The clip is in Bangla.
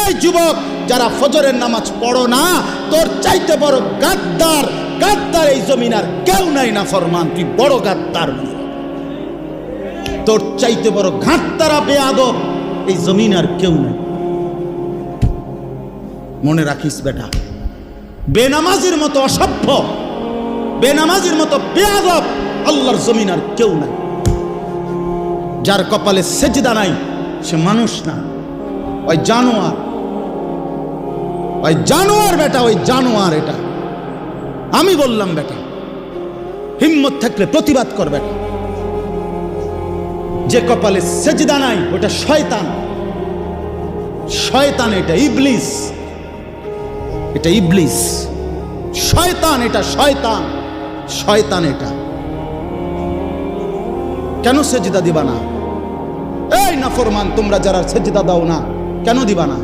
এই যুবক যারা ফজরের নামাজ পড়ো না, তোর চাইতে বড় গাদ্দার এই জমিন আর কেউ নাই। না ফরমান, তুই বড় গাদ্দার, তোর চাইতে বড় ঘাটতারা বেয়াদব এই জমিন আর কেউ নাই। মনে রাখিস বেটা, বেনামাজির মতো অসভ্য, বেনামাজির মতো বেয়াদব আল্লাহর জমিন আর কেউ নাই। যার কপালে সেজদা নাই সে মানুষ না, ওই জানোয়ার, ওই জানোয়ার বেটা, ওই জানোয়ার। এটা আমি বললাম বেটা, হিম্মত থাকলে প্রতিবাদ কর বেটা। যে কপালে সেজদা নাই ওটা শয়তান, শয়তান, এটা ইবলিস, এটা ইবলিস, শয়তান, এটা শয়তান, শয়তান। এটা কেন সেজদা দিবা না? এই নাফরমান, তোমরা যারা সেজদা দাও না, কেন দিবা না?